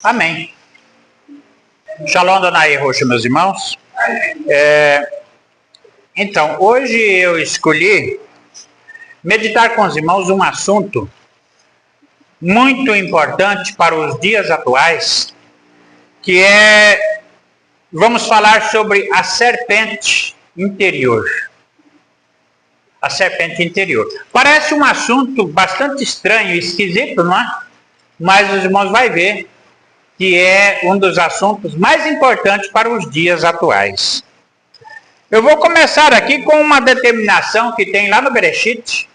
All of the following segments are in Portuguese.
Amém. Shalom, Dona Rocha, meus irmãos. Então, hoje eu escolhi meditar com os irmãos um assunto muito importante para os dias atuais, que vamos falar sobre a serpente interior. A serpente interior. Parece um assunto bastante estranho, esquisito, não é? Mas os irmãos vão ver que é um dos assuntos mais importantes para os dias atuais. Eu vou começar aqui com uma determinação que tem lá no Bereshit.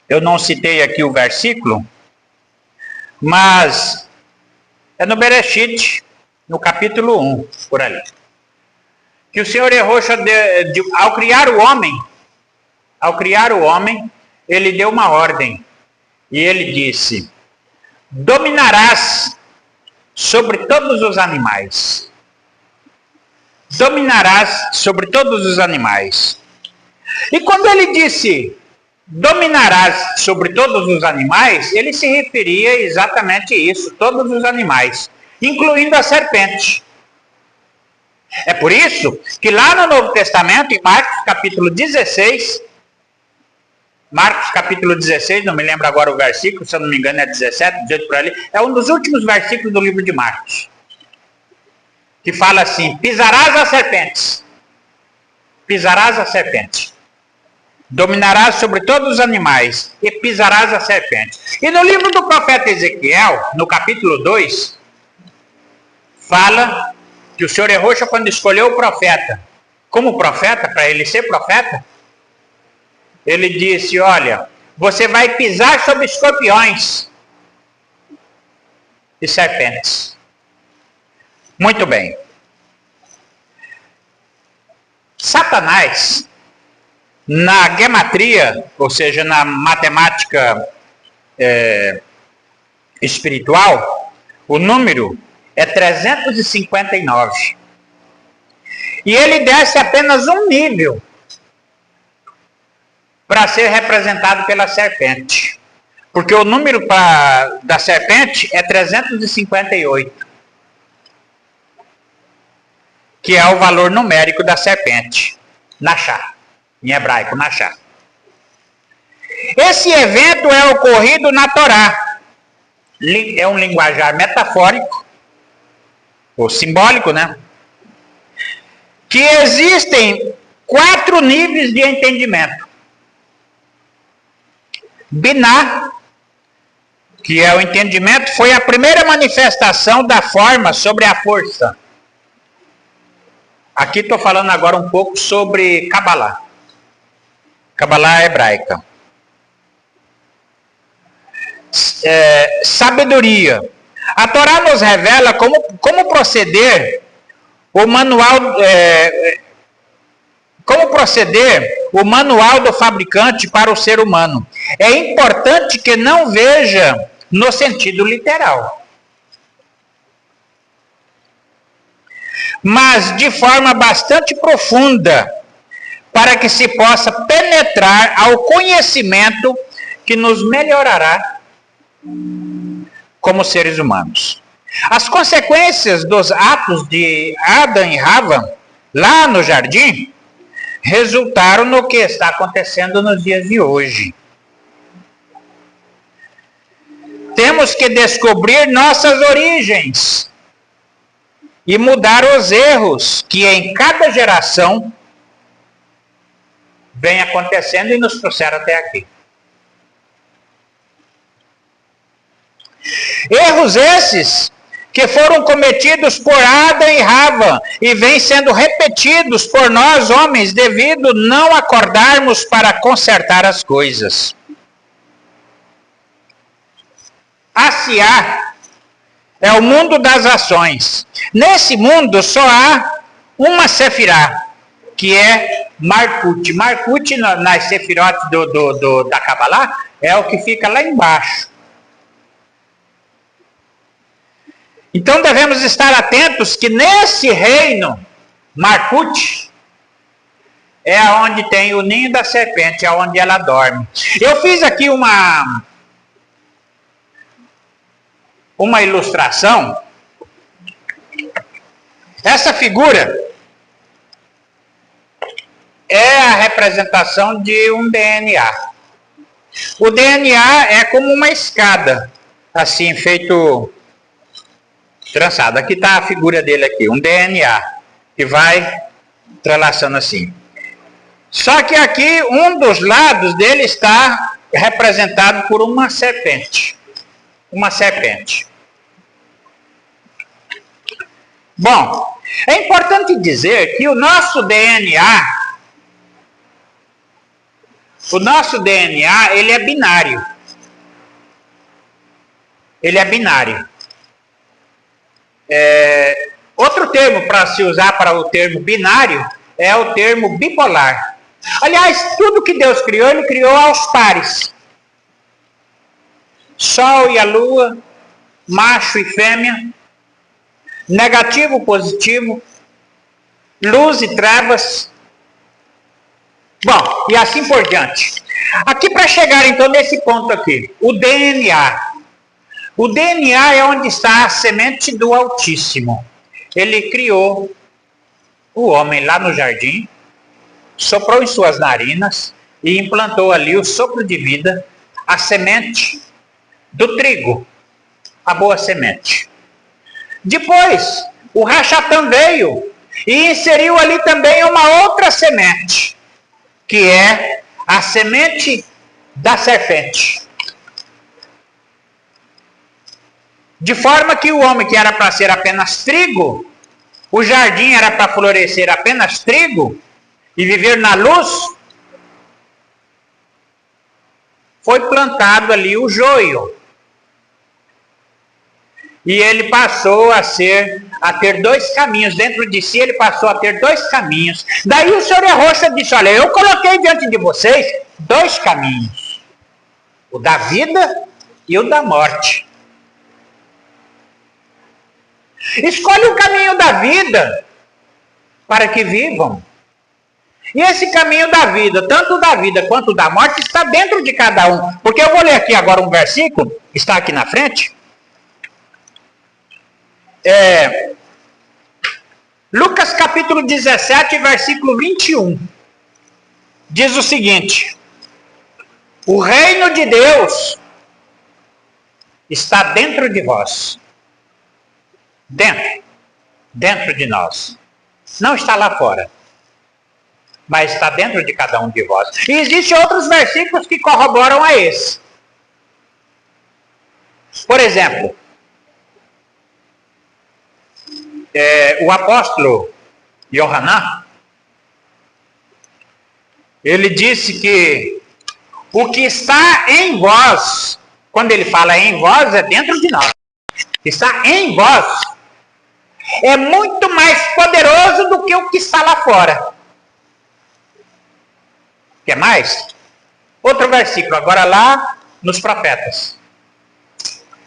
Eu não citei aqui o versículo, mas é no Bereshit, no capítulo 1, por ali. Que o Senhor Yehoshua, ao criar o homem, ele deu uma ordem. E ele disse: dominarás sobre todos os animais. Dominarás sobre todos os animais. E quando ele disse dominarás sobre todos os animais, ele se referia exatamente a isso, todos os animais, incluindo a serpente. É por isso que lá no Novo Testamento, em Marcos capítulo 16, não me lembro agora o versículo, se eu não me engano é 17, 18 por ali, é um dos últimos versículos do livro de Marcos, que fala assim: pisarás as serpentes, dominarás sobre todos os animais e pisarás a serpente. E no livro do profeta Ezequiel, no capítulo 2, fala que o Senhor Yehoshua, quando escolheu o profeta como profeta, para ele ser profeta, ele disse: olha, você vai pisar sobre escorpiões e serpentes. Muito bem. Satanás, na gematria, ou seja, na matemática espiritual, o número é 359. E ele desce apenas um nível para ser representado pela serpente. Porque o número da serpente é 358. Que é o valor numérico da serpente. Nashá. Em hebraico, Nashá. Esse evento é ocorrido na Torá. É um linguajar metafórico, ou simbólico, né? Que existem 4 níveis de entendimento. Biná, que é o entendimento, foi a primeira manifestação da forma sobre a força. Aqui estou falando agora um pouco sobre Kabbalah. Kabbalah hebraica. Sabedoria. A Torá nos revela como proceder o manual... Como proceder o manual do fabricante para o ser humano. É importante que não veja no sentido literal, mas de forma bastante profunda, para que se possa penetrar ao conhecimento que nos melhorará como seres humanos. As consequências dos atos de Adão e Rava, lá no jardim, resultaram no que está acontecendo nos dias de hoje. Temos que descobrir nossas origens e mudar os erros que em cada geração vem acontecendo e nos trouxeram até aqui. Erros esses que foram cometidos por Adão e Rava e vêm sendo repetidos por nós homens devido não acordarmos para consertar as coisas. Asiá é o mundo das ações. Nesse mundo só há uma sefirá, que é Malkut. Malkut nas sefirotes da Kabbalah é o que fica lá embaixo. Então devemos estar atentos que nesse reino, Malkut, é onde tem o ninho da serpente, é onde ela dorme. Eu fiz aqui uma uma ilustração. Essa figura é a representação de um DNA. O DNA é como uma escada, assim, feito trançado. Aqui está a figura dele aqui, um DNA, que vai entrelaçando assim. Só que aqui, um dos lados dele está representado por uma serpente. Uma serpente. Bom, é importante dizer que o nosso DNA, ele é binário. Ele é binário. Outro termo para se usar para o termo binário é o termo bipolar. Aliás, tudo que Deus criou, Ele criou aos pares. Sol e a lua, macho e fêmea, negativo, positivo, luz e trevas. Bom, e assim por diante. Aqui para chegar então nesse ponto aqui, o DNA. O DNA é onde está a semente do Altíssimo. Ele criou o homem lá no jardim, soprou em suas narinas e implantou ali o sopro de vida, a semente do trigo, a boa semente. Depois, o Rachatã veio e inseriu ali também uma outra semente, que é a semente da serpente. De forma que o homem que era para ser apenas trigo, o jardim era para florescer apenas trigo e viver na luz, foi plantado ali o joio. E ele passou a ter dois caminhos. Dentro de si ele passou a ter dois caminhos. Daí o Senhor Rocha disse, olha, eu coloquei diante de vocês dois caminhos. O da vida e o da morte. Escolhe o caminho da vida para que vivam. E esse caminho da vida, tanto da vida quanto da morte, está dentro de cada um. Porque eu vou ler aqui agora um versículo, está aqui na frente. Lucas capítulo 17, versículo 21. Diz o seguinte: o reino de Deus está dentro de vós. Dentro de nós. Não está lá fora, mas está dentro de cada um de vós. E existem outros versículos que corroboram a esse. Por exemplo, o apóstolo Yohanan, ele disse que o que está em vós, quando ele fala em vós, é dentro de nós. O que está em vós é muito mais poderoso do que o que está lá fora. Quer mais? Outro versículo, agora lá nos profetas.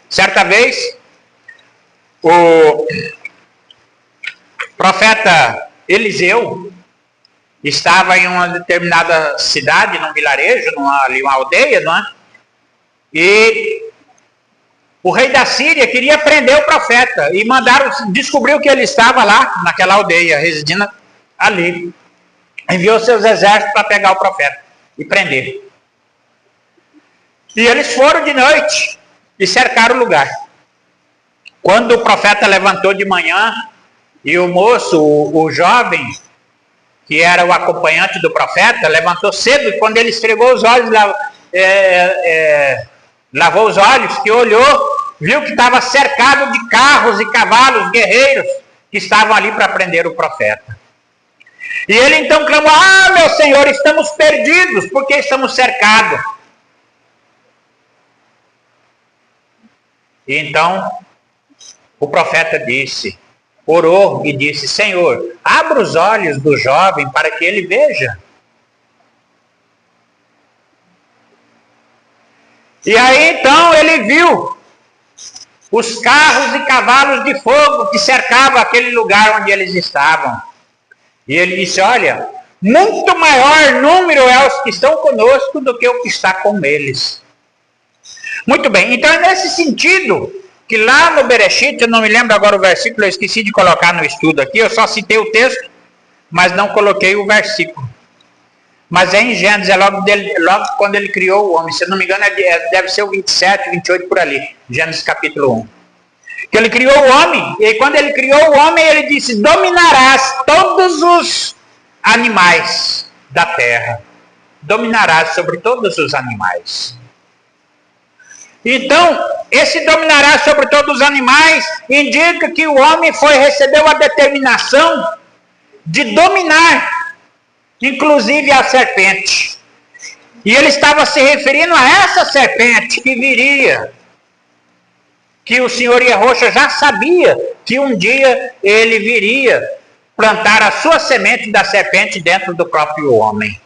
Certa vez, o profeta Eliseu estava em uma determinada cidade, num vilarejo, uma aldeia, não é? E o rei da Síria queria prender o profeta e descobriu que ele estava lá, naquela aldeia, residindo ali. Enviou seus exércitos para pegar o profeta e prender. E eles foram de noite e cercaram o lugar. Quando o profeta levantou de manhã, e o moço, o jovem, que era o acompanhante do profeta, levantou cedo, e quando ele esfregou os olhos, lavou os olhos, que olhou, viu que estava cercado de carros e cavalos, guerreiros, que estavam ali para prender o profeta. E ele então clamou, meu Senhor, estamos perdidos, porque estamos cercados. E então, o profeta orou e disse, Senhor, abra os olhos do jovem para que ele veja. E aí então ele viu os carros e cavalos de fogo que cercavam aquele lugar onde eles estavam. E ele disse, olha, muito maior número é os que estão conosco do que o que está com eles. Muito bem, então é nesse sentido que lá no Bereshit, eu não me lembro agora o versículo, eu esqueci de colocar no estudo aqui, eu só citei o texto, mas não coloquei o versículo. Mas é em Gênesis, é logo quando ele criou o homem, se eu não me engano, deve ser o 27, 28 por ali, Gênesis capítulo 1. Que ele criou o homem, e quando ele criou o homem, ele disse: dominarás todos os animais da terra. Dominarás sobre todos os animais. Então, esse dominará sobre todos os animais indica que o homem recebeu a determinação de dominar, inclusive a serpente. E ele estava se referindo a essa serpente que viria, que o Senhor Yahushua já sabia que um dia ele viria plantar a sua semente da serpente dentro do próprio homem.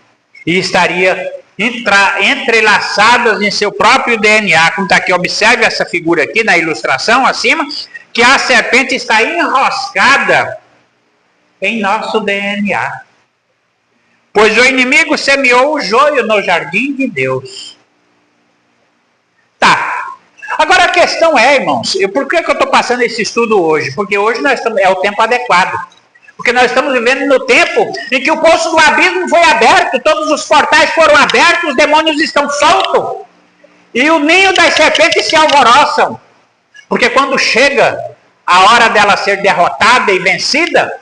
E estaria entrelaçadas em seu próprio DNA. Como está aqui, observe essa figura aqui na ilustração acima, que a serpente está enroscada em nosso DNA. Pois o inimigo semeou o joio no jardim de Deus. Tá. Agora a questão é, irmãos, por que eu estou passando esse estudo hoje? Porque hoje é o tempo adequado. Porque nós estamos vivendo no tempo em que o poço do abismo foi aberto, todos os portais foram abertos, os demônios estão soltos. E o ninho das serpentes se alvoroçam. Porque quando chega a hora dela ser derrotada e vencida,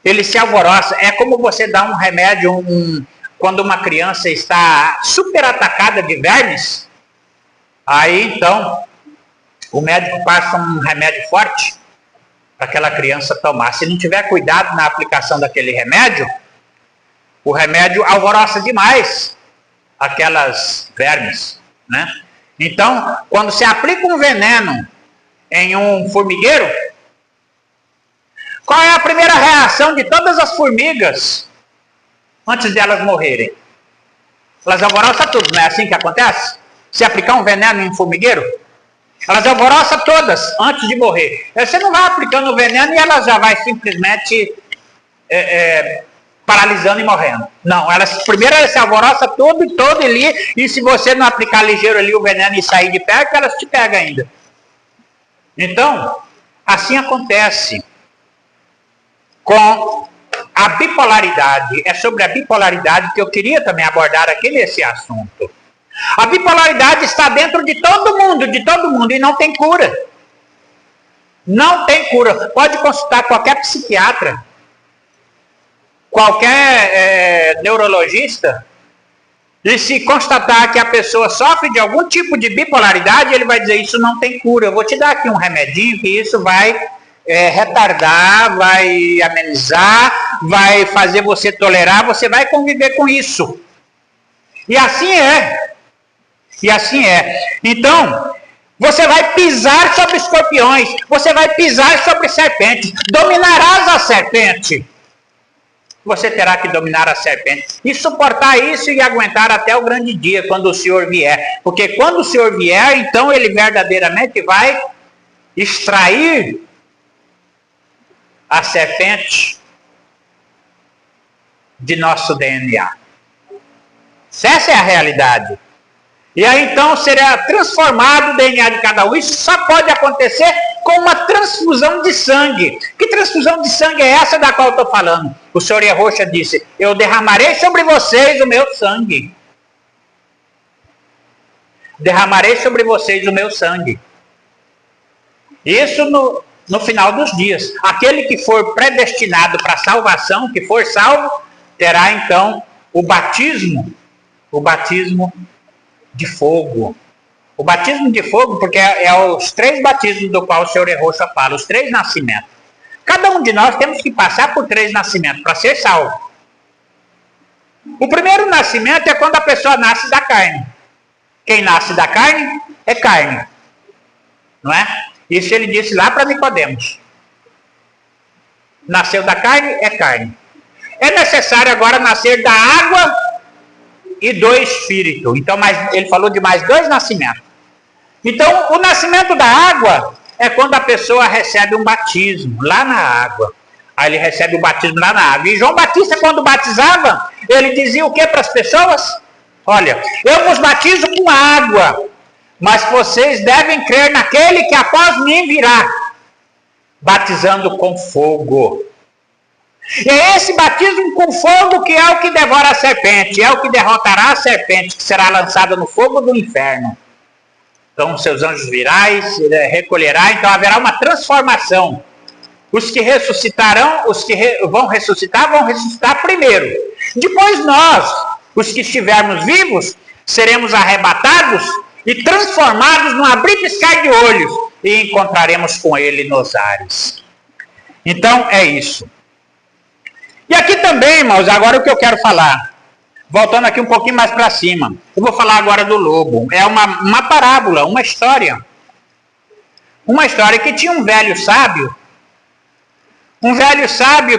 ele se alvoroça. É como você dá um remédio, quando uma criança está super atacada de vermes. Aí então, o médico passa um remédio forte para aquela criança tomar. Se não tiver cuidado na aplicação daquele remédio, o remédio alvoroça demais aquelas vermes, né? Então, quando se aplica um veneno em um formigueiro, qual é a primeira reação de todas as formigas antes de elas morrerem? Elas alvoroçam tudo, não é assim que acontece? Se aplicar um veneno em um formigueiro, elas alvoroçam todas antes de morrer. Você não vai aplicando o veneno e ela já vai simplesmente paralisando e morrendo. Não, primeiro elas se alvoroçam todo ali, e se você não aplicar ligeiro ali o veneno e sair de perto, elas te pegam ainda. Então, assim acontece com a bipolaridade. É sobre a bipolaridade que eu queria também abordar aqui nesse assunto. A bipolaridade está dentro de todo mundo, e não tem cura. Não tem cura. Pode consultar qualquer psiquiatra, qualquer neurologista, e se constatar que a pessoa sofre de algum tipo de bipolaridade, ele vai dizer: isso não tem cura. Eu vou te dar aqui um remedinho que isso vai retardar, vai amenizar, vai fazer você tolerar, você vai conviver com isso. E assim é. Então, você vai pisar sobre escorpiões, você vai pisar sobre serpentes, dominarás a serpente. Você terá que dominar a serpente e suportar isso e aguentar até o grande dia, quando o Senhor vier. Porque quando o Senhor vier, então ele verdadeiramente vai extrair a serpente de nosso DNA. Essa é a realidade. E aí então será transformado o DNA de cada um. Isso só pode acontecer com uma transfusão de sangue. Que transfusão de sangue é essa da qual eu estou falando? O Senhor Yahushua disse: eu derramarei sobre vocês o meu sangue. Derramarei sobre vocês o meu sangue. Isso no final dos dias. Aquele que for predestinado para a salvação, que for salvo, terá então o batismo de fogo. O batismo de fogo, porque é os 3 batismos do qual o Senhor Yahushua fala, os 3 nascimentos. Cada um de nós temos que passar por 3 nascimentos para ser salvo. O primeiro nascimento é quando a pessoa nasce da carne. Quem nasce da carne é carne. Não é? Isso ele disse lá para Nicodemos. Nasceu da carne é carne. É necessário agora nascer da água e do Espírito. Então, ele falou de mais 2 nascimentos. Então, o nascimento da água é quando a pessoa recebe um batismo lá na água. Aí ele recebe o batismo lá na água. E João Batista, quando batizava, ele dizia o que para as pessoas? Olha, eu vos batizo com água, Mas vocês devem crer naquele que após mim virá, batizando com fogo. E é esse batismo com fogo que é o que devora a serpente, é o que derrotará a serpente, que será lançada no fogo do inferno. Então seus anjos virais recolherá, então haverá uma transformação. Os que ressuscitarão, vão ressuscitar primeiro. Depois nós, os que estivermos vivos, seremos arrebatados e transformados num abrir e piscar de olhos e encontraremos com ele nos ares. Então é isso. E aqui também, irmãos, agora o que eu quero falar, voltando aqui um pouquinho mais para cima, eu vou falar agora do lobo. É uma parábola, uma história que tinha um velho sábio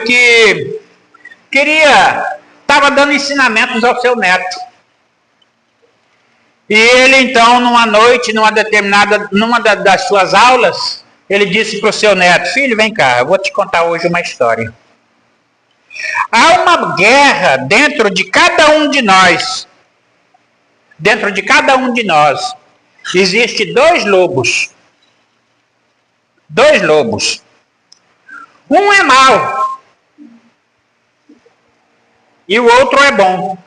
que estava dando ensinamentos ao seu neto. E ele então, numa noite, numa das suas aulas, ele disse para o seu neto: filho, vem cá, eu vou te contar hoje uma história. Há uma guerra dentro de cada um de nós. Dentro de cada um de nós existe dois lobos. Dois lobos. Um é mau e o outro é bom.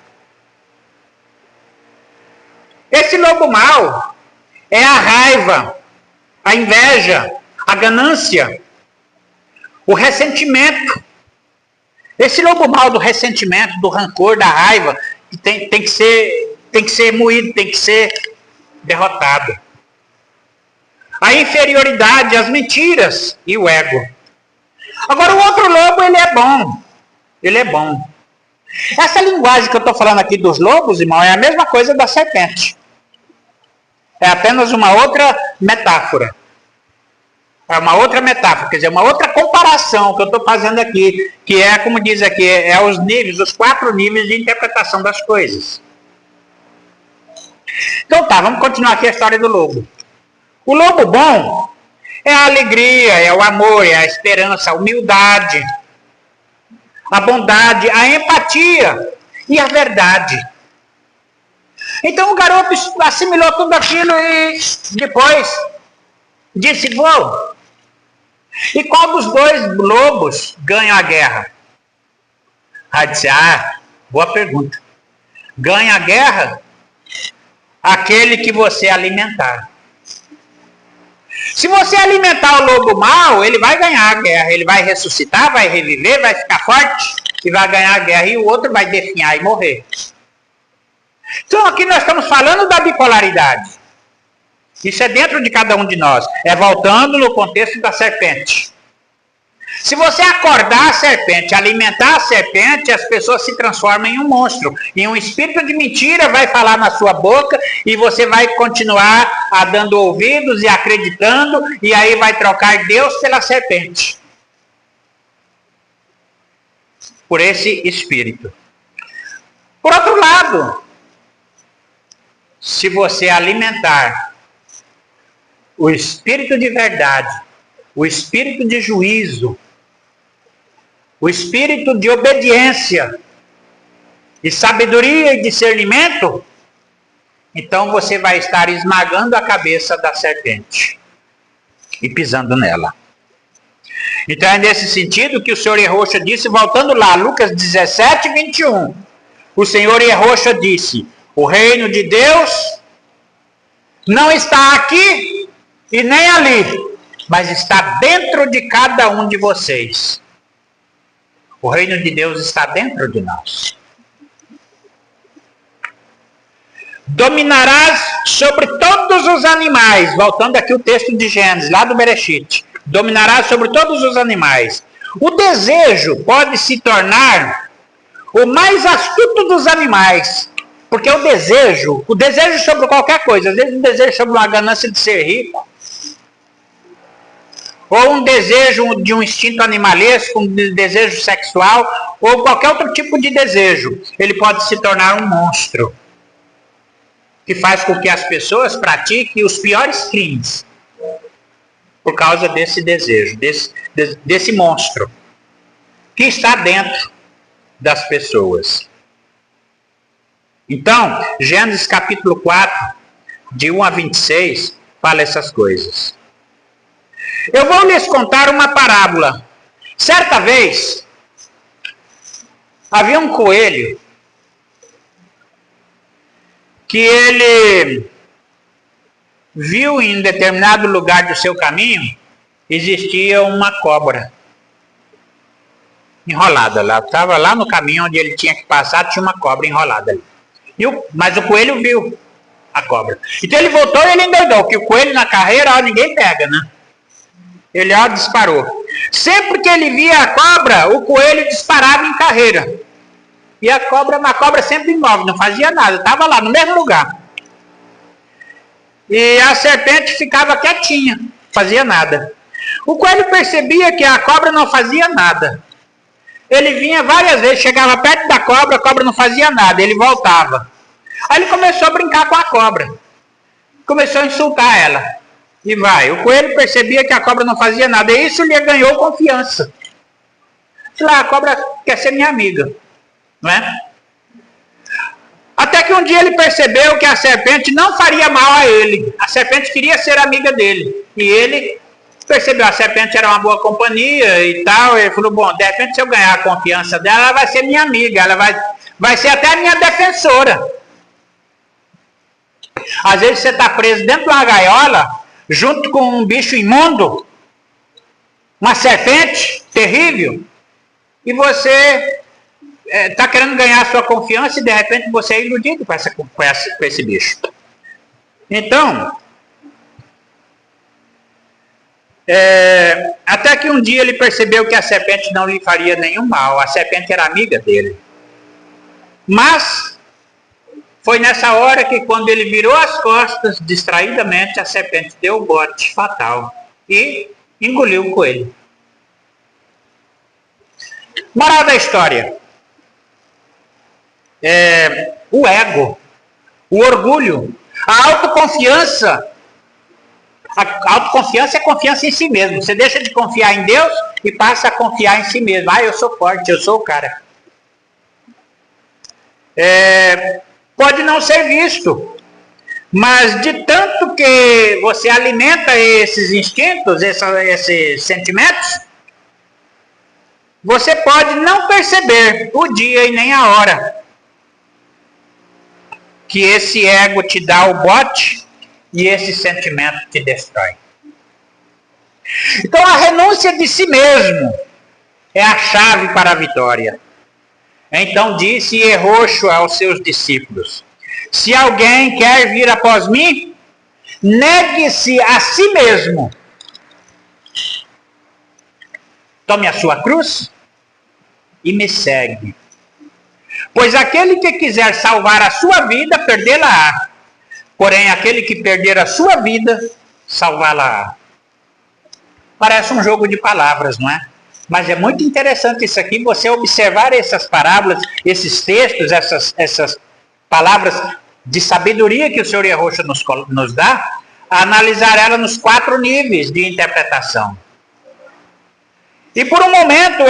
Esse lobo mau é a raiva, a inveja, a ganância, o ressentimento. Esse lobo mau do ressentimento, do rancor, da raiva, tem que ser moído, tem que ser derrotado. A inferioridade, as mentiras e o ego. Agora o outro lobo, ele é bom. Ele é bom. Essa linguagem que eu estou falando aqui dos lobos, irmão, é a mesma coisa da serpente. É apenas uma outra metáfora. É uma outra metáfora, quer dizer, uma outra comparação que eu estou fazendo aqui, que é, como diz aqui, é os níveis, os 4 níveis de interpretação das coisas. Então tá, vamos continuar aqui a história do lobo. O lobo bom é a alegria, é o amor, é a esperança, a humildade, a bondade, a empatia e a verdade. Então o garoto assimilou tudo aquilo e depois disse: vou. E qual dos dois lobos ganha a guerra? Aí disse: boa pergunta. Ganha a guerra aquele que você alimentar. Se você alimentar o lobo mau, ele vai ganhar a guerra. Ele vai ressuscitar, vai reviver, vai ficar forte e vai ganhar a guerra. E o outro vai definhar e morrer. Então aqui nós estamos falando da bipolaridade. Isso é dentro de cada um de nós. É voltando no contexto da serpente. Se você acordar a serpente, alimentar a serpente, as pessoas se transformam em um monstro. E um espírito de mentira vai falar na sua boca e você vai continuar dando ouvidos e acreditando, e aí vai trocar Deus pela serpente. Por esse espírito. Por outro lado, se você alimentar o espírito de verdade, o espírito de juízo, o espírito de obediência e sabedoria e discernimento, então você vai estar esmagando a cabeça da serpente e pisando nela. Então é nesse sentido que o Senhor Yehosha disse, voltando lá, Lucas 17, 21. O Senhor Yehosha disse: o reino de Deus não está aqui e nem ali, mas está dentro de cada um de vocês. O reino de Deus está dentro de nós. Dominarás sobre todos os animais, voltando aqui o texto de Gênesis, lá do Bereshit. Dominarás sobre todos os animais. O desejo pode se tornar o mais astuto dos animais, porque o desejo sobre qualquer coisa, às vezes o desejo sobre uma ganância de ser rico, ou um desejo de um instinto animalesco, um desejo sexual, ou qualquer outro tipo de desejo, ele pode se tornar um monstro, que faz com que as pessoas pratiquem os piores crimes, por causa desse desejo, desse monstro, que está dentro das pessoas. Então, Gênesis capítulo 4 de 1 a 26, fala essas coisas. Eu vou lhes contar uma parábola. Certa vez, havia um coelho que ele viu em determinado lugar do seu caminho, existia uma cobra enrolada lá. Estava lá no caminho onde ele tinha que passar, tinha uma cobra enrolada ali. Mas o coelho viu a cobra. Então ele voltou e ele endoidou, que o coelho na carreira, ninguém pega, né? Ele disparou. Sempre que ele via a cobra, o coelho disparava em carreira. E a cobra sempre imóvel, não fazia nada, estava lá no mesmo lugar. E a serpente ficava quietinha, não fazia nada. O coelho percebia que a cobra não fazia nada. Ele vinha várias vezes, chegava perto da cobra, a cobra não fazia nada, ele voltava. Aí ele começou a brincar com a cobra. Começou a insultar ela. E vai. O coelho percebia que a cobra não fazia nada. E isso lhe ganhou confiança. Falei, a cobra quer ser minha amiga. Não é? Até que um dia ele percebeu que a serpente não faria mal a ele. A serpente queria ser amiga dele. E ele percebeu, a serpente era uma boa companhia e tal. Ele falou, bom, de repente se eu ganhar a confiança dela, ela vai ser minha amiga. Ela vai ser até minha defensora. Às vezes você está preso dentro de uma gaiola, junto com um bicho imundo, uma serpente terrível, e você está querendo ganhar a sua confiança e de repente você é iludido com esse bicho. Então, até que um dia ele percebeu que a serpente não lhe faria nenhum mal, a serpente era amiga dele. Mas foi nessa hora que, quando ele virou as costas, distraidamente, a serpente deu o bote fatal e engoliu o coelho. Moral da história. O ego, o orgulho, a autoconfiança. A autoconfiança é confiança em si mesmo. Você deixa de confiar em Deus e passa a confiar em si mesmo. Eu sou forte, eu sou o cara. Pode não ser visto, mas de tanto que você alimenta esses instintos, esses sentimentos, você pode não perceber o dia e nem a hora que esse ego te dá o bote e esse sentimento te destrói. Então a renúncia de si mesmo é a chave para a vitória. Então disse Yeshua aos seus discípulos, se alguém quer vir após mim, negue-se a si mesmo. Tome a sua cruz e me segue. Pois aquele que quiser salvar a sua vida, perdê-la-á. Porém, aquele que perder a sua vida, salvá-la-á. Parece um jogo de palavras, não é? Mas é muito interessante isso aqui, você observar essas parábolas, esses textos, essas palavras de sabedoria que o Senhor Yeshua nos dá, analisar ela nos 4 níveis de interpretação. E por um momento,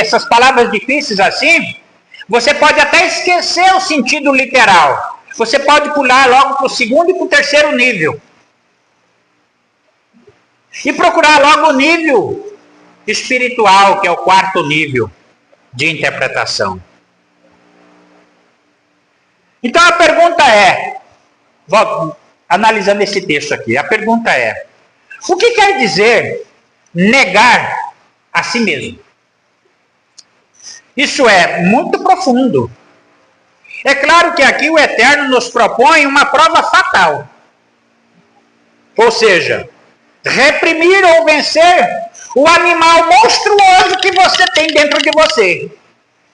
essas palavras difíceis assim, você pode até esquecer o sentido literal. Você pode pular logo para o 2º e para o 3º nível. E procurar logo o nível espiritual, que é o 4º nível de interpretação. Então a pergunta analisando esse texto aqui, a pergunta é, o que quer dizer negar a si mesmo? Isso é muito profundo. É claro que aqui o Eterno nos propõe uma prova fatal. Ou seja, reprimir ou vencer o animal monstruoso que você tem dentro de você.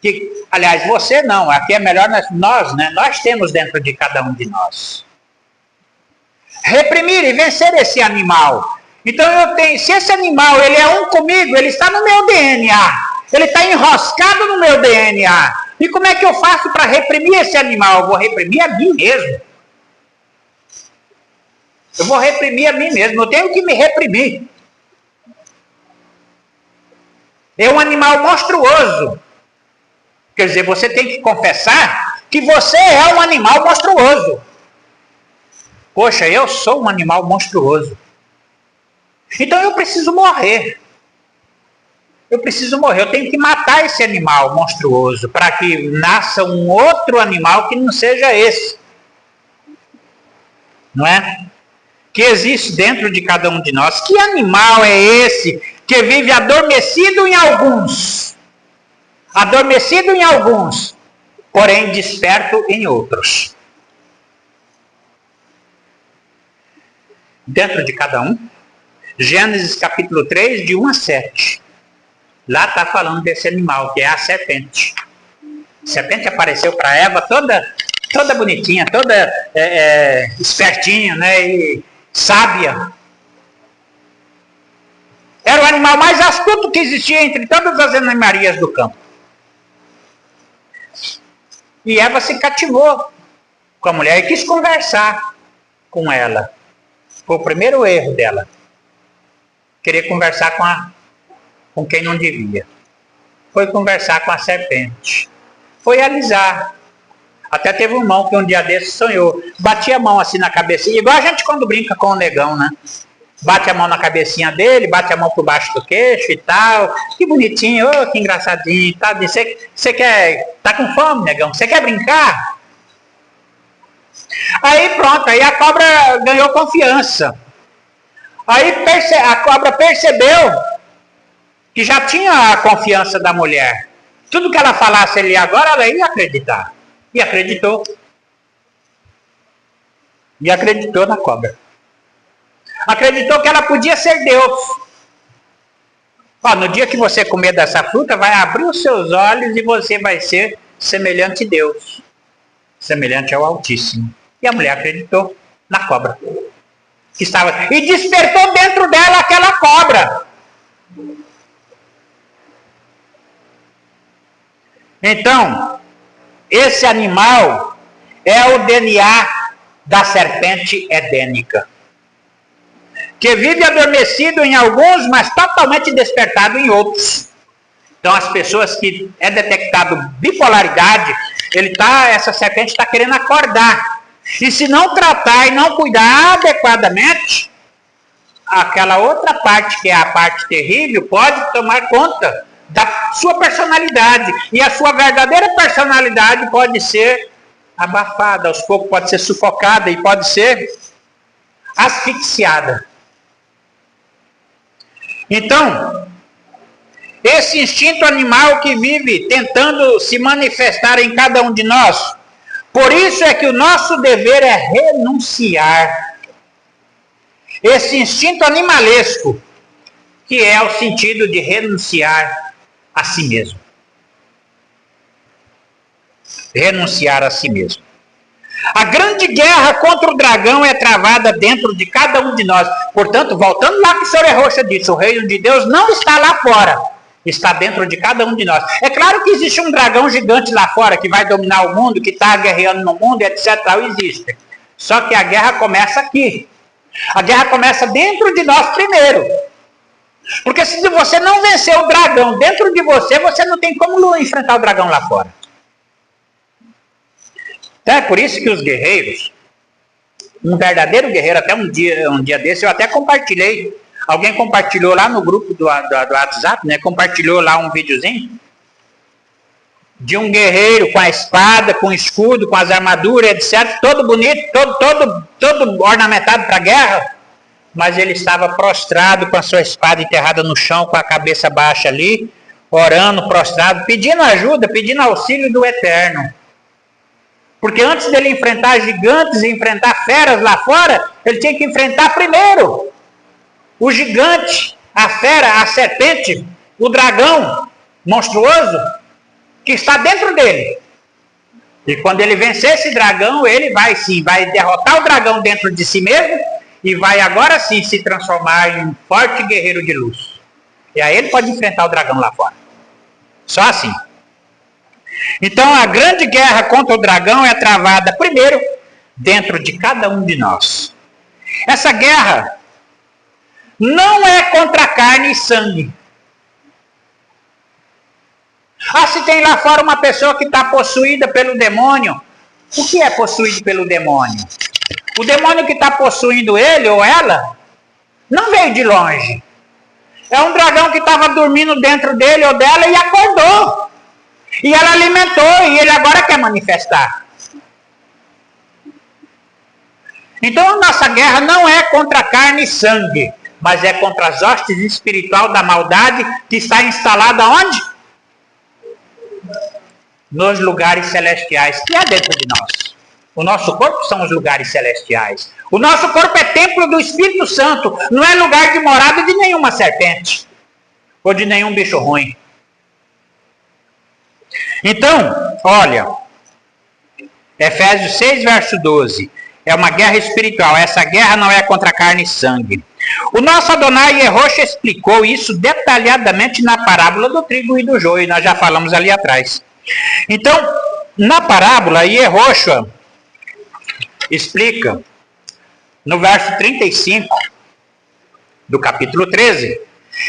Que, aliás, você não, aqui é melhor nós, né? Nós temos dentro de cada um de nós. Reprimir e vencer esse animal. Então se esse animal ele é um comigo, ele está no meu DNA. Ele está enroscado no meu DNA. E como é que eu faço para reprimir esse animal? Eu vou reprimir a mim mesmo. Eu vou reprimir a mim mesmo. Eu tenho que me reprimir. É um animal monstruoso. Quer dizer, você tem que confessar que você é um animal monstruoso. Poxa, eu sou um animal monstruoso. Então eu preciso morrer. Eu tenho que matar esse animal monstruoso para que nasça um outro animal que não seja esse. Não é? Que existe dentro de cada um de nós. Que animal é esse que vive adormecido em alguns? Adormecido em alguns, porém desperto em outros. Dentro de cada um. Gênesis capítulo 3, de 1 a 7. Lá está falando desse animal, que é a serpente. A serpente apareceu para Eva toda bonitinha, toda espertinha, né, e sábia. Era o animal mais astuto que existia entre todas as animarias do campo. E Eva se cativou com a mulher e quis conversar com ela. Foi o primeiro erro dela. Querer conversar com quem não devia. Foi conversar com a serpente. Foi alisar. Até teve um irmão que um dia desses sonhou. Batia a mão assim na cabecinha, igual a gente quando brinca com o negão, né? Bate a mão na cabecinha dele, bate a mão por baixo do queixo e tal. Que bonitinho, oh, que engraçadinho. Tá? Você quer... Tá com fome, negão? Você quer brincar? Aí pronto, aí a cobra ganhou confiança. Aí a cobra percebeu que já tinha a confiança da mulher. Tudo que ela falasse ali agora, ela ia acreditar. E acreditou. E acreditou na cobra. Acreditou que ela podia ser Deus. Ó, no dia que você comer dessa fruta, vai abrir os seus olhos e você vai ser semelhante a Deus. Semelhante ao Altíssimo. E a mulher acreditou na cobra. E despertou dentro dela aquela cobra. Então, esse animal é o DNA da serpente edênica, que vive adormecido em alguns, mas totalmente despertado em outros. Então, as pessoas que é detectado bipolaridade, essa serpente está querendo acordar. E se não tratar e não cuidar adequadamente, aquela outra parte, que é a parte terrível, pode tomar conta da sua personalidade. E a sua verdadeira personalidade pode ser abafada, aos poucos pode ser sufocada e pode ser asfixiada. Então, esse instinto animal que vive tentando se manifestar em cada um de nós, por isso é que o nosso dever é renunciar. Esse instinto animalesco, que é o sentido de renunciar a si mesmo. Renunciar a si mesmo. A grande guerra contra o dragão é travada dentro de cada um de nós. Portanto, voltando lá que o Senhor Rocha disse, o reino de Deus não está lá fora, está dentro de cada um de nós. É claro que existe um dragão gigante lá fora que vai dominar o mundo, que está guerreando no mundo, etc. Existe. Só que a guerra começa aqui. A guerra começa dentro de nós primeiro. Porque se você não vencer o dragão dentro de você, você não tem como enfrentar o dragão lá fora. Então é por isso que os guerreiros, um verdadeiro guerreiro, até um dia desse, eu até compartilhei. Alguém compartilhou lá no grupo do WhatsApp, né? Compartilhou lá um videozinho de um guerreiro com a espada, com o escudo, com as armaduras, etc. Todo bonito, todo ornamentado para a guerra. Mas ele estava prostrado com a sua espada enterrada no chão, com a cabeça baixa ali, orando, prostrado, pedindo ajuda, pedindo auxílio do Eterno. Porque antes dele enfrentar gigantes e enfrentar feras lá fora, ele tinha que enfrentar primeiro o gigante, a fera, a serpente, o dragão monstruoso que está dentro dele. E quando ele vencer esse dragão, ele vai derrotar o dragão dentro de si mesmo e vai agora sim se transformar em um forte guerreiro de luz. E aí ele pode enfrentar o dragão lá fora. Só assim. Então a grande guerra contra o dragão é travada primeiro dentro de cada um de nós. Essa guerra não é contra carne e sangue. Se tem lá fora uma pessoa que está possuída pelo demônio. O que é possuído pelo demônio? O demônio que está possuindo ele ou ela não veio de longe. É um dragão que estava dormindo dentro dele ou dela e acordou. E ela alimentou e ele agora quer manifestar. Então a nossa guerra não é contra carne e sangue, mas é contra as hostes espiritual da maldade que está instalada onde? Nos lugares celestiais, que é dentro de nós. O nosso corpo são os lugares celestiais. O nosso corpo é templo do Espírito Santo, não é lugar de morada de nenhuma serpente ou de nenhum bicho ruim. Então, olha, Efésios 6, verso 12. É uma guerra espiritual. Essa guerra não é contra carne e sangue. O nosso Adonai Yehoshua explicou isso detalhadamente na parábola do trigo e do joio. Nós já falamos ali atrás. Então, na parábola, Yehoshua explica, no verso 35 do capítulo 13,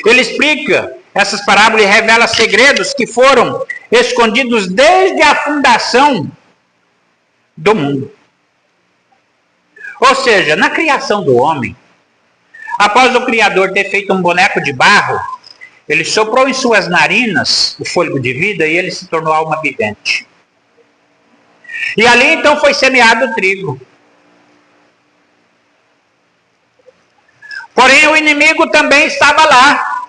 ele explica essas parábolas e revela segredos que foram escondidos desde a fundação do mundo. Ou seja, na criação do homem, após o Criador ter feito um boneco de barro, ele soprou em suas narinas o fôlego de vida e ele se tornou alma vivente. E ali então foi semeado o trigo. Porém o inimigo também estava lá.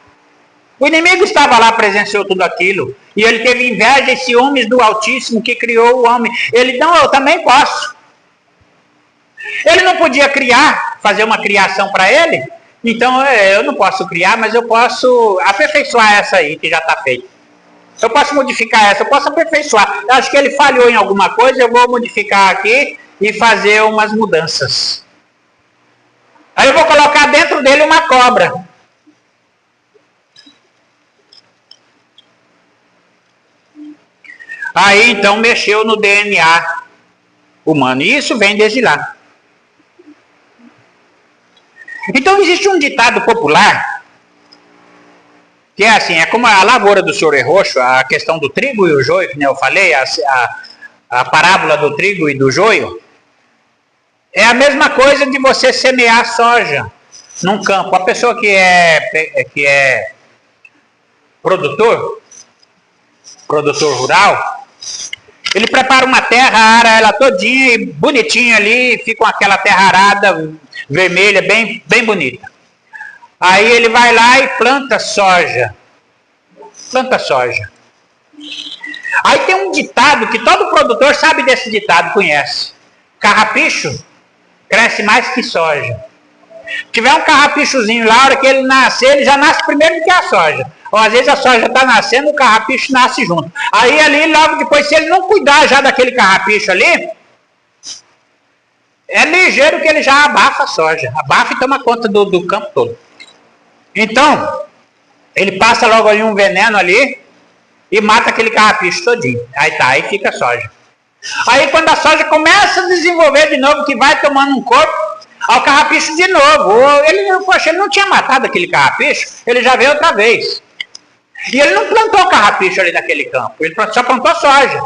O inimigo estava lá, presenciou tudo aquilo. E ele teve inveja e ciúmes do Altíssimo que criou o homem. Ele, não, eu também posso. Ele não podia criar, fazer uma criação para ele. Então eu não posso criar, mas eu posso aperfeiçoar essa aí que já está feita. Eu posso modificar essa, eu posso aperfeiçoar. Eu acho que ele falhou em alguma coisa, eu vou modificar aqui e fazer umas mudanças. Aí eu vou colocar dentro dele uma cobra. Aí então mexeu no DNA humano. E isso vem desde lá. Então existe um ditado popular, que é assim, é como a lavoura do Senhor Yehoshua, a questão do trigo e o joio, que eu falei, a parábola do trigo e do joio, é a mesma coisa de você semear soja num campo. A pessoa que é produtor rural, ele prepara uma terra, ara ela todinha e bonitinha ali, fica com aquela terra arada, vermelha, bem, bem bonita. Aí ele vai lá e planta soja. Planta soja. Aí tem um ditado que todo produtor sabe desse ditado, conhece. Carrapicho cresce mais que soja. Se tiver um carrapichozinho lá, a hora que ele nascer, ele já nasce primeiro do que a soja. Ou às vezes a soja está nascendo, o carrapicho nasce junto. Aí ali, logo depois, se ele não cuidar já daquele carrapicho ali, é ligeiro que ele já abafa a soja. Abafa e toma conta do campo todo. Então, ele passa logo ali um veneno ali e mata aquele carrapicho todinho. Aí fica a soja. Aí quando a soja começa a desenvolver de novo, que vai tomando um corpo, ao carrapicho de novo. Ele não tinha matado aquele carrapicho, ele já veio outra vez. E ele não plantou carrapicho ali naquele campo, ele só plantou soja.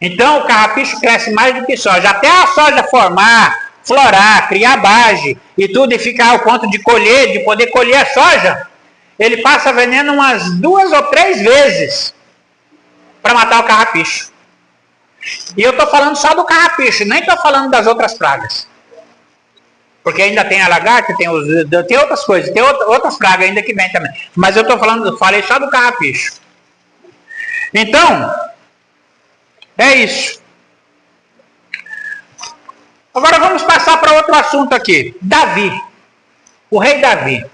Então o carrapicho cresce mais do que soja. Até a soja formar, florar, criar base e tudo, e ficar ao ponto de colher, de poder colher a soja, ele passa veneno umas 2 ou 3 vezes para matar o carrapicho. E eu estou falando só do carrapicho, nem estou falando das outras pragas. Porque ainda tem a lagarta, tem outras coisas, tem outras pragas ainda que vem também. Mas eu falei só do carrapicho. Então, é isso. Agora vamos passar para outro assunto aqui. Davi. O rei Davi.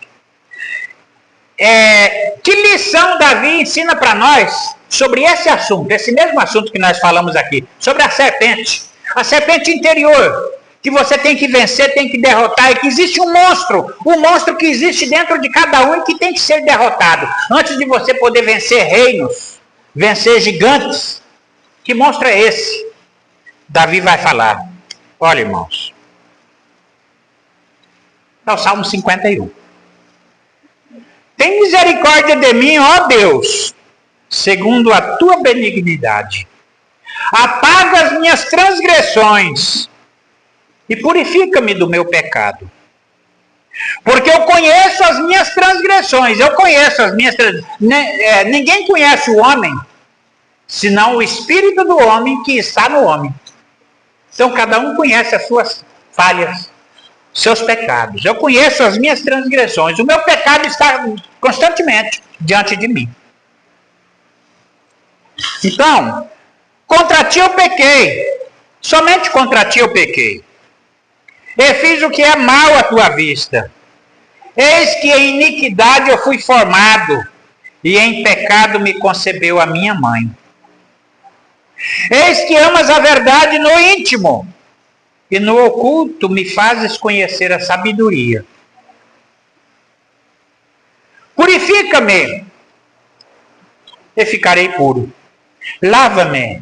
Que lição Davi ensina para nós sobre esse assunto, esse mesmo assunto que nós falamos aqui, sobre a serpente interior, que você tem que vencer, tem que derrotar, e que existe um monstro que existe dentro de cada um e que tem que ser derrotado, antes de você poder vencer reinos, vencer gigantes. Que monstro é esse? Davi vai falar. Olha, irmãos, é o Salmo 51. Tem misericórdia de mim, ó Deus, segundo a tua benignidade. Apaga as minhas transgressões e purifica-me do meu pecado. Porque eu conheço as minhas transgressões, ninguém conhece o homem, senão o espírito do homem que está no homem. Então cada um conhece as suas falhas, seus pecados. Eu conheço as minhas transgressões, o meu pecado está constantemente diante de mim. Então, contra ti eu pequei, somente contra ti eu pequei. E fiz o que é mal à tua vista. Eis que em iniquidade eu fui formado, e em pecado me concebeu a minha mãe. Eis que amas a verdade no íntimo, e no oculto me fazes conhecer a sabedoria. Purifica-me, e ficarei puro. Lava-me,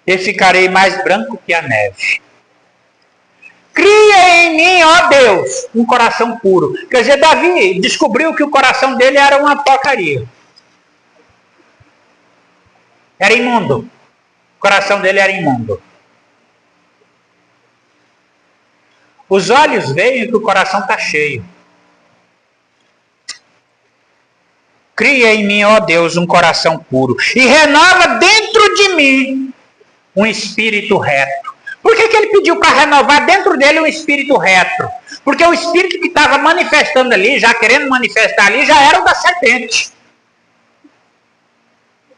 e ficarei mais branco que a neve. Cria em mim, ó Deus, um coração puro. Quer dizer, Davi descobriu que o coração dele era uma porcaria. Era imundo. O coração dele era imundo. Os olhos veem que o coração está cheio. Cria em mim, ó Deus, um coração puro. E renova dentro de mim um espírito reto. Por que ele pediu para renovar dentro dele um espírito reto? Porque o espírito que estava manifestando ali, já querendo manifestar ali, já era o da serpente.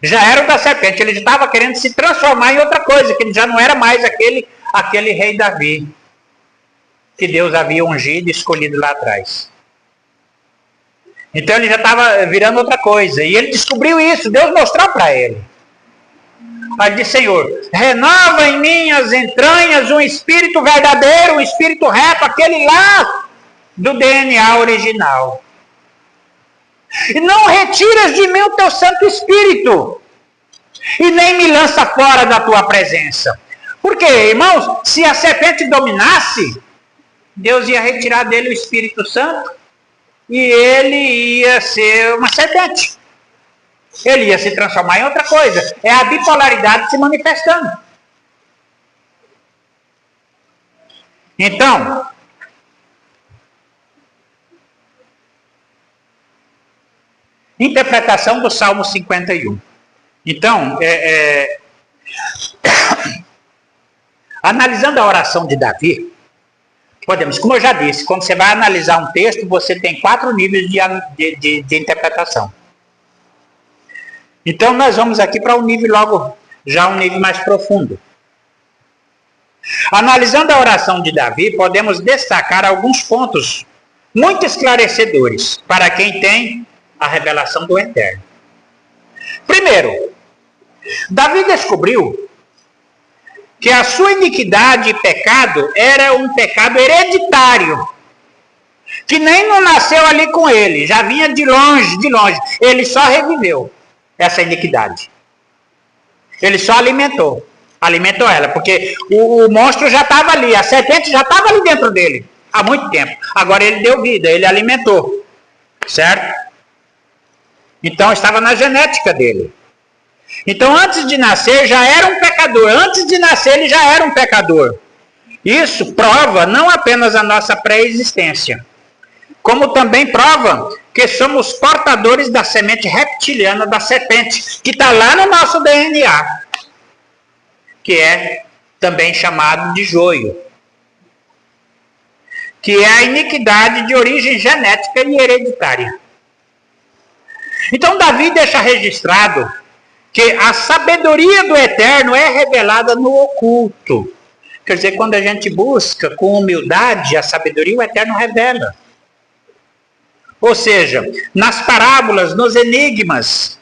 Já era o da serpente. Ele estava querendo se transformar em outra coisa, que ele já não era mais aquele rei Davi, que Deus havia ungido e escolhido lá atrás. Então ele já estava virando outra coisa. E ele descobriu isso, Deus mostrou para ele. Aí ele disse, Senhor, renova em minhas entranhas um espírito verdadeiro, um espírito reto, aquele lá do DNA original. E não retiras de mim o teu Santo Espírito, e nem me lança fora da tua presença. Porque, irmãos, se a serpente dominasse, Deus ia retirar dele o Espírito Santo, e ele ia ser uma serpente. Ele ia se transformar em outra coisa. É a bipolaridade se manifestando. Então, interpretação do Salmo 51. Então, analisando a oração de Davi, podemos, como eu já disse, quando você vai analisar um texto, você tem 4 níveis de interpretação. Então nós vamos aqui para um nível um nível mais profundo. Analisando a oração de Davi, podemos destacar alguns pontos muito esclarecedores para quem tem a revelação do Eterno. Primeiro, Davi descobriu que a sua iniquidade e pecado era um pecado hereditário, que nem não nasceu ali com ele, já vinha de longe, ele só reviveu essa iniquidade. Ele só alimentou ela, porque o monstro já estava ali, a serpente já estava ali dentro dele, há muito tempo. Agora ele deu vida, ele alimentou, certo? Então estava na genética dele. Então antes de nascer já era um pecador, antes de nascer ele já era um pecador. Isso prova não apenas a nossa pré-existência, como também prova que somos portadores da semente reptiliana da serpente, que está lá no nosso DNA, que é também chamado de joio, que é a iniquidade de origem genética e hereditária. Então Davi deixa registrado que a sabedoria do Eterno é revelada no oculto. Quer dizer, quando a gente busca com humildade a sabedoria, o Eterno revela. Ou seja, nas parábolas, nos enigmas,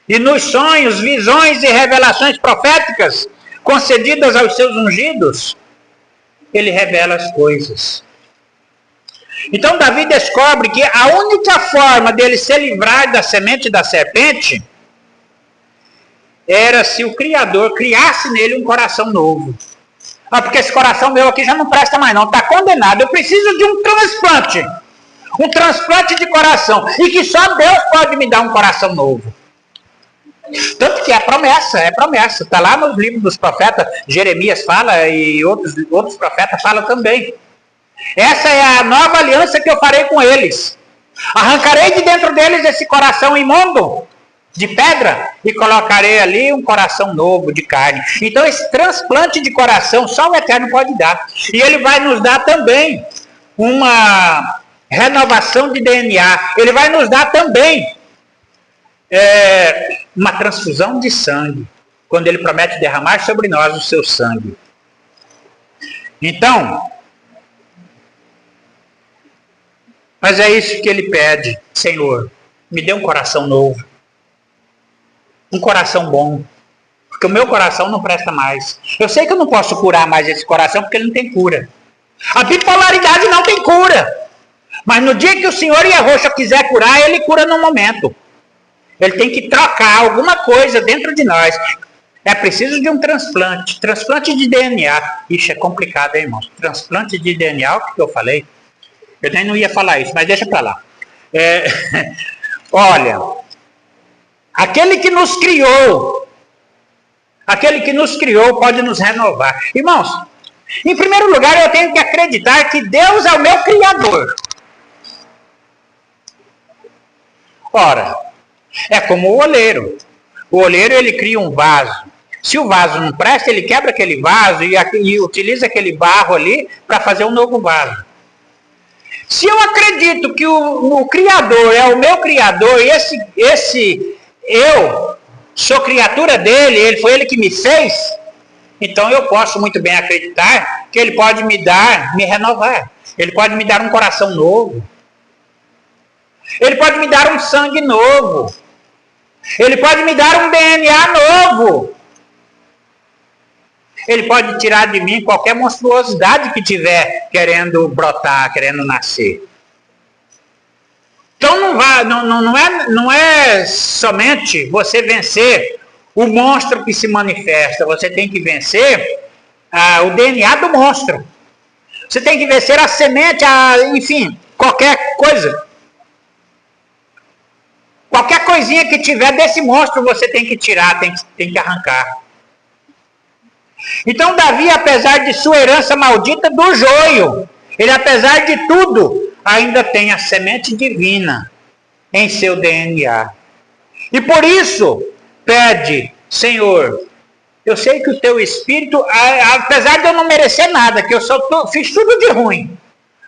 e nos sonhos, visões e revelações proféticas concedidas aos seus ungidos, ele revela as coisas. Então Davi descobre que a única forma dele se livrar da semente da serpente era se o Criador criasse nele um coração novo. Porque esse coração meu aqui já não presta mais não, está condenado, eu preciso de um transplante. Um transplante de coração. E que só Deus pode me dar um coração novo. Tanto que é promessa. Está lá nos livros dos profetas, Jeremias fala e outros profetas falam também. Essa é a nova aliança que eu farei com eles. Arrancarei de dentro deles esse coração imundo de pedra e colocarei ali um coração novo de carne. Então esse transplante de coração só o Eterno pode dar. E ele vai nos dar também uma renovação de DNA. Ele vai nos dar também uma transfusão de sangue, quando ele promete derramar sobre nós o seu sangue. Então, mas é isso que ele pede: Senhor, me dê um coração novo, um coração bom, porque o meu coração não presta mais. Eu sei que eu não posso curar mais esse coração, porque ele não tem cura. A bipolaridade não tem cura, mas no dia que o Senhor e a Roxa quiser curar, ele cura no momento. Ele tem que trocar alguma coisa dentro de nós. É preciso de um transplante de DNA. Isso é complicado, hein, irmãos? Transplante de DNA, o que eu falei? Eu nem não ia falar isso, mas deixa para lá. Olha, aquele que nos criou pode nos renovar. Irmãos, em primeiro lugar eu tenho que acreditar que Deus é o meu Criador. Ora, é como o oleiro. O oleiro, ele cria um vaso. Se o vaso não presta, ele quebra aquele vaso e utiliza aquele barro ali para fazer um novo vaso. Se eu acredito que o Criador é o meu Criador, e eu sou criatura dele, foi ele que me fez, então eu posso muito bem acreditar que ele pode me renovar. Ele pode me dar um coração novo. Ele pode me dar um sangue novo. Ele pode me dar um DNA novo. Ele pode tirar de mim qualquer monstruosidade que tiver querendo brotar, querendo nascer. Então não é somente você vencer o monstro que se manifesta. Você tem que vencer o DNA do monstro. Você tem que vencer a semente, enfim, qualquer coisa. Qualquer coisinha que tiver desse monstro você tem que tirar, tem que arrancar. Então Davi, apesar de sua herança maldita do joio, ele apesar de tudo, ainda tem a semente divina em seu DNA. E por isso, pede: Senhor, eu sei que o teu Espírito, apesar de eu não merecer nada, que eu fiz tudo de ruim,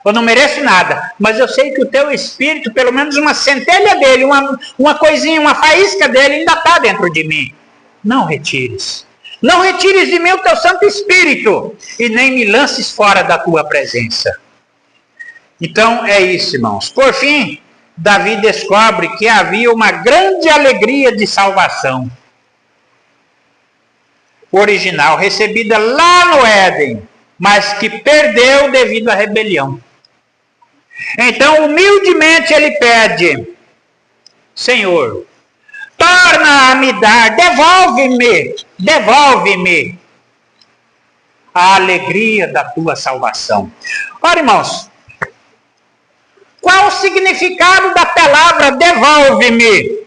eu não mereço nada, mas eu sei que o teu Espírito, pelo menos uma centelha dele, uma coisinha, uma faísca dele ainda está dentro de mim. Não retires. Não retires de mim o teu Santo Espírito e nem me lances fora da tua presença. Então é isso, irmãos. Por fim, Davi descobre que havia uma grande alegria de salvação original, recebida lá no Éden, mas que perdeu devido à rebelião. Então, humildemente, ele pede: Senhor, torna a me dar, devolve-me a alegria da tua salvação. Ora, irmãos, qual o significado da palavra devolve-me?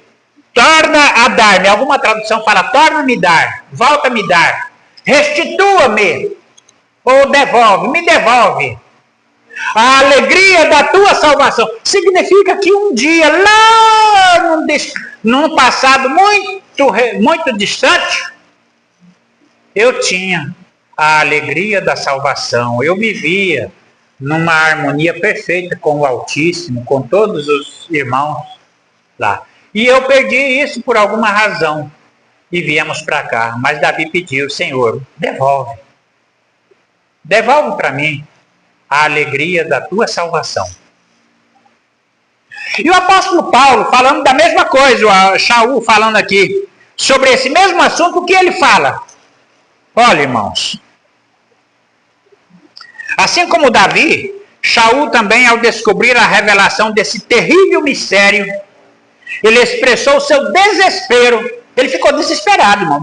Torna a dar-me. Alguma tradução fala torna-me dar, volta-me dar, restitua-me, ou devolve, me devolve a alegria da tua salvação. Significa que um dia, lá num passado muito distante, eu tinha a alegria da salvação. Eu vivia numa harmonia perfeita com o Altíssimo, com todos os irmãos lá. E eu perdi isso por alguma razão. E viemos para cá. Mas Davi pediu: Senhor, devolve. Devolve para mim a alegria da tua salvação. E o apóstolo Paulo, falando da mesma coisa, o Shaul falando aqui, sobre esse mesmo assunto, o que ele fala? Olha, irmãos, assim como Davi, Shaul também, ao descobrir a revelação desse terrível mistério, ele expressou o seu desespero. Ele ficou desesperado, irmão.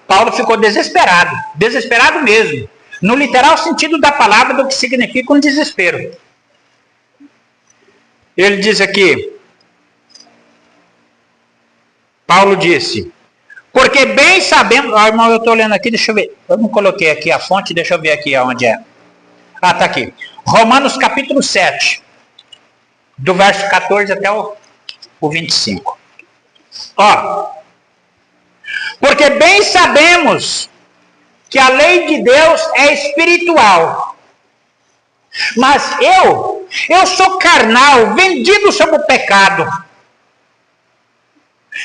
Paulo ficou desesperado mesmo, no literal sentido da palavra, do que significa um desespero. Ele diz aqui: Paulo disse, porque bem sabemos... irmão, eu estou lendo aqui, deixa eu ver. Eu não coloquei aqui a fonte, deixa eu ver aqui onde é. Ah, está aqui. Romanos capítulo 7, do verso 14 até o 25. Ó, porque bem sabemos que a lei de Deus é espiritual. Mas eu sou carnal, vendido sob o pecado.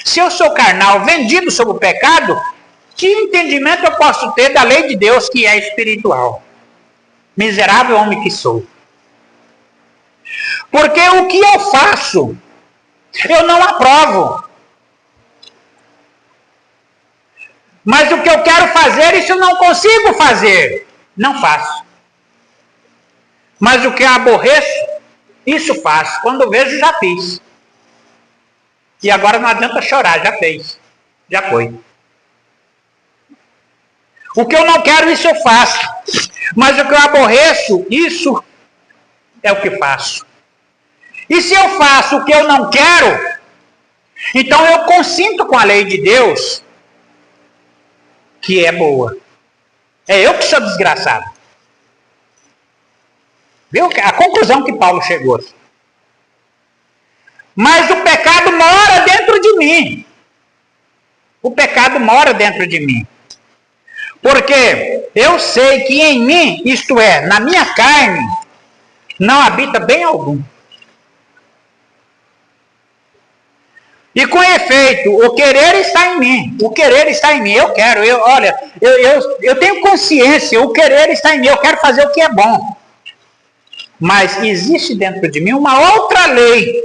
Se eu sou carnal, vendido sob o pecado, que entendimento eu posso ter da lei de Deus que é espiritual? Miserável homem que sou. Porque o que eu faço, eu não aprovo. Mas o que eu quero fazer, isso eu não consigo fazer. Não faço. Mas o que eu aborreço, isso faço. Quando eu vejo, já fiz. E agora não adianta chorar, já fez. Já foi. O que eu não quero, isso eu faço. Mas o que eu aborreço, isso é o que faço. E se eu faço o que eu não quero, então eu consinto com a lei de Deus, que é boa. É eu que sou desgraçado. Viu? A conclusão que Paulo chegou aqui. Mas o pecado mora dentro de mim. O pecado mora dentro de mim. Porque eu sei que em mim, isto é, na minha carne, não habita bem algum. E com efeito, o querer está em mim. O querer está em mim. Eu quero, eu tenho consciência, o querer está em mim. Eu quero fazer o que é bom. Mas existe dentro de mim uma outra lei,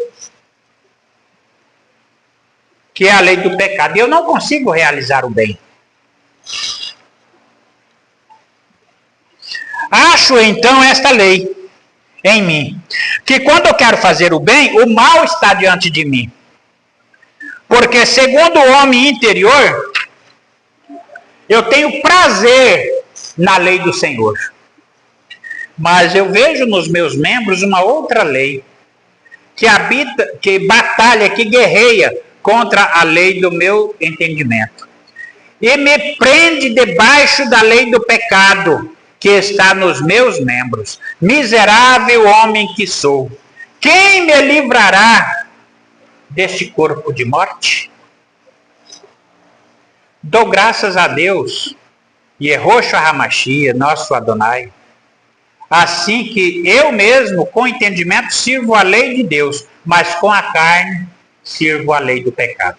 que é a lei do pecado. E eu não consigo realizar o bem. Acho então esta lei em mim, que quando eu quero fazer o bem, o mal está diante de mim. Porque segundo o homem interior, eu tenho prazer na lei do Senhor. Mas eu vejo nos meus membros uma outra lei, que habita, que batalha, que guerreia contra a lei do meu entendimento. E me prende debaixo da lei do pecado, que está nos meus membros. Miserável homem que sou, quem me livrará deste corpo de morte? Dou graças a Deus, Yehoshua HaMashiach, nosso Adonai, assim que eu mesmo, com entendimento, sirvo a lei de Deus, mas com a carne, sirvo a lei do pecado.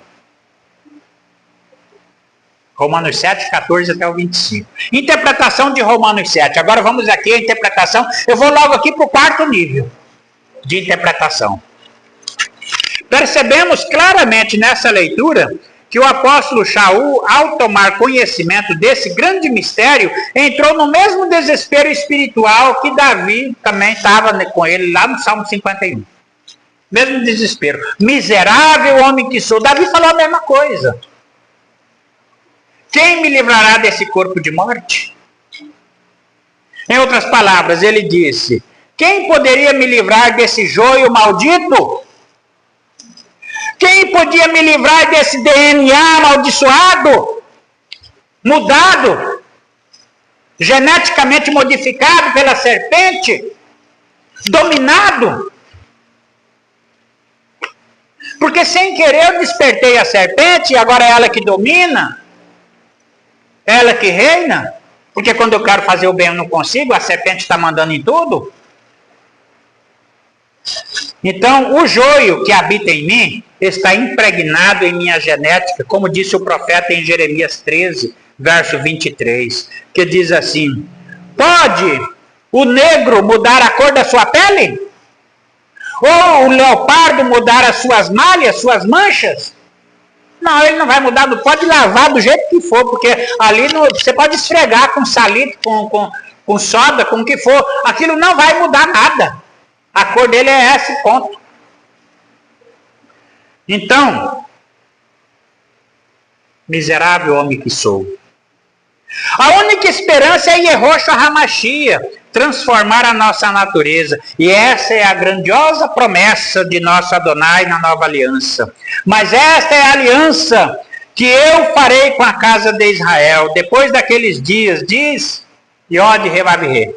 Romanos 7, 14 até o 25. Interpretação de Romanos 7. Agora vamos aqui à interpretação. Eu vou logo aqui para o quarto nível de interpretação. Percebemos claramente nessa leitura que o apóstolo Shaul, ao tomar conhecimento desse grande mistério, entrou no mesmo desespero espiritual que Davi também estava com ele lá no Salmo 51. Mesmo desespero. Miserável homem que sou. Davi falou a mesma coisa. Quem me livrará desse corpo de morte? Em outras palavras, ele disse, quem poderia me livrar desse joio maldito? Quem podia me livrar desse DNA amaldiçoado, mudado, geneticamente modificado pela serpente, dominado? Porque sem querer eu despertei a serpente e agora é ela que domina, ela que reina, porque quando eu quero fazer o bem eu não consigo, a serpente está mandando em tudo. Então, o joio que habita em mim está impregnado em minha genética, como disse o profeta em Jeremias 13, verso 23, que diz assim, pode o negro mudar a cor da sua pele? Ou o leopardo mudar as suas malhas, suas manchas? Não, ele não vai mudar, pode lavar do jeito que for, porque ali você pode esfregar com salitre, com soda, com o que for, aquilo não vai mudar nada. A cor dele é esse ponto. Então, miserável homem que sou, A única esperança é Yehoshua HaMashiach, transformar a nossa natureza. E essa é a grandiosa promessa de nosso Adonai na nova aliança. Mas esta é a aliança que eu farei com a casa de Israel. Depois daqueles dias, diz Yod Revavhe,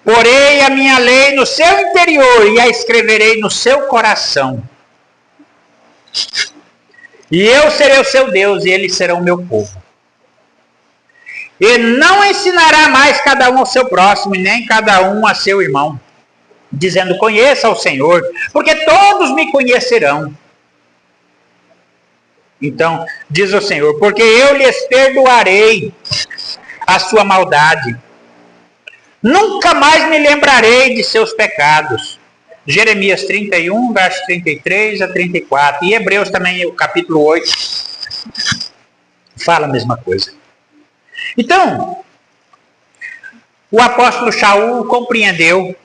porei a minha lei no seu interior e a escreverei no seu coração. E eu serei o seu Deus e eles serão o meu povo. E não ensinará mais cada um ao seu próximo, nem cada um a seu irmão, dizendo, conheça o Senhor, porque todos me conhecerão. Então, diz o Senhor, porque eu lhes perdoarei a sua maldade. Nunca mais me lembrarei de seus pecados. Jeremias 31, verso 33 a 34. E Hebreus também, o capítulo 8, fala a mesma coisa. Então, o apóstolo Shaul compreendeu,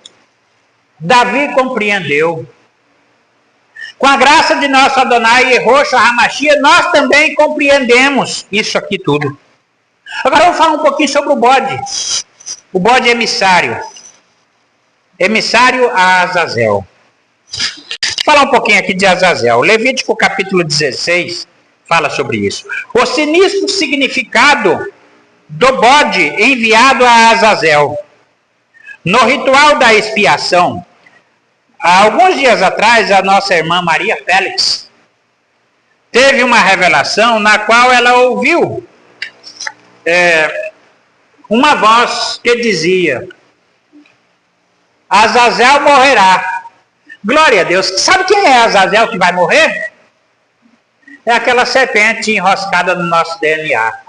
Davi compreendeu. Com a graça de nosso Adonai Yehoshua HaMashiach, nós também compreendemos isso aqui tudo. Agora vamos falar um pouquinho sobre o bode. O bode emissário. Emissário a Azazel. Vou falar um pouquinho aqui de Azazel. Levítico capítulo 16 fala sobre isso. O sinistro significado do bode enviado a Azazel. No ritual da expiação, há alguns dias atrás, a nossa irmã Maria Félix teve uma revelação na qual ela ouviu uma voz que dizia, Azazel morrerá. Glória a Deus. Sabe quem é Azazel que vai morrer? É aquela serpente enroscada no nosso DNA.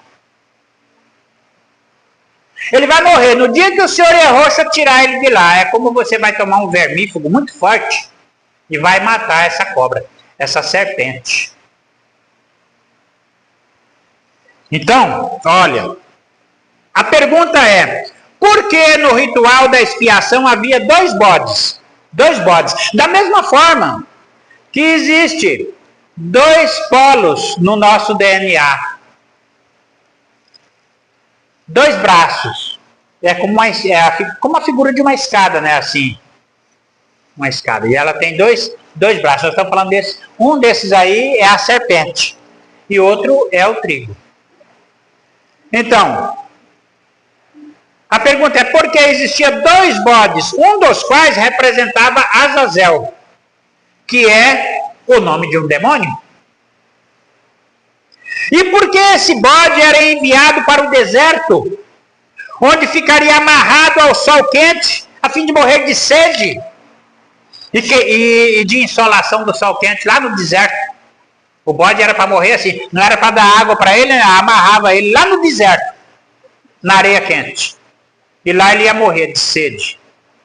Ele vai morrer no dia que o Senhor Yehoshua tirar ele de lá. É como você vai tomar um vermífugo muito forte e vai matar essa cobra, essa serpente. Então, olha, a pergunta é, por que no ritual da expiação havia dois bodes? Dois bodes. Da mesma forma que existe dois polos no nosso DNA. Dois braços. É como a figura de uma escada, né? Assim. Uma escada. E ela tem dois braços. Nós estamos falando desse. Um desses aí é a serpente. E outro é o trigo. Então, a pergunta é por que existia dois bodes, um dos quais representava Azazel, que é o nome de um demônio? E por que esse bode era enviado para o deserto, onde ficaria amarrado ao sol quente, a fim de morrer de sede e de insolação do sol quente lá no deserto? O bode era para morrer assim, não era para dar água para ele, amarrava ele lá no deserto, na areia quente. E lá ele ia morrer de sede.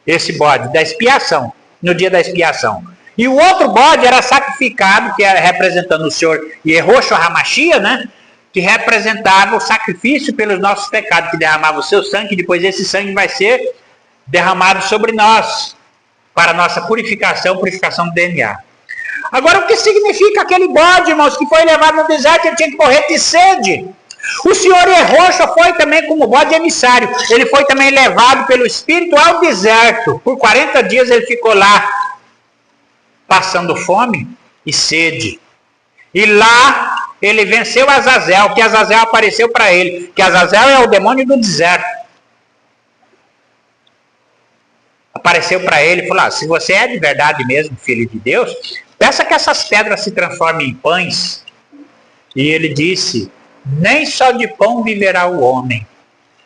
Esse bode da expiação, no dia da expiação. E o outro bode era sacrificado, que era representando o Senhor Yehoshua HaMashiach, né? Que representava o sacrifício pelos nossos pecados, que derramava o seu sangue, e depois esse sangue vai ser derramado sobre nós, para a nossa purificação do DNA. Agora, o que significa aquele bode, irmãos, que foi levado no deserto e ele tinha que morrer de sede? O Senhor Yehoshua foi também como bode emissário. Ele foi também levado pelo Espírito ao deserto. Por 40 dias ele ficou lá, passando fome e sede. E lá ele venceu Azazel, que Azazel apareceu para ele. Que Azazel é o demônio do deserto. Apareceu para ele e falou, se você é de verdade mesmo, filho de Deus, peça que essas pedras se transformem em pães. E ele disse, nem só de pão viverá o homem,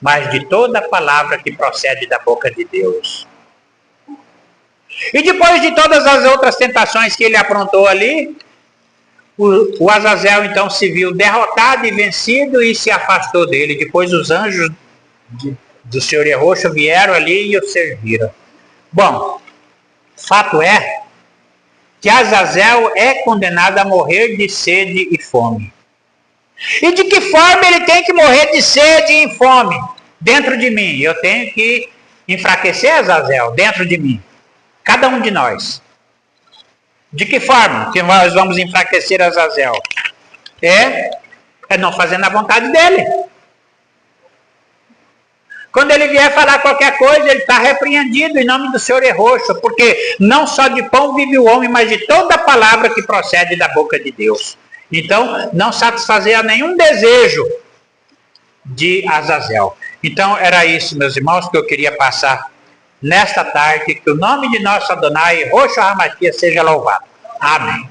mas de toda palavra que procede da boca de Deus. E depois de todas as outras tentações que ele aprontou ali, o Azazel então se viu derrotado e vencido e se afastou dele. Depois os anjos do Senhor Yehoshua vieram ali e o serviram. Bom, fato é que Azazel é condenado a morrer de sede e fome. E de que forma ele tem que morrer de sede e fome? Dentro de mim. Eu tenho que enfraquecer Azazel dentro de mim. Cada um de nós. De que forma que nós vamos enfraquecer Azazel? É É não fazendo a vontade dele. Quando ele vier falar qualquer coisa, ele está repreendido em nome do Senhor Erroxo, porque não só de pão vive o homem, mas de toda a palavra que procede da boca de Deus. Então, não satisfazer a nenhum desejo de Azazel. Então, era isso, meus irmãos, que eu queria passar nesta tarde. Que o nome de nosso Adonai, Roxo Hamatia, seja louvado. Amém.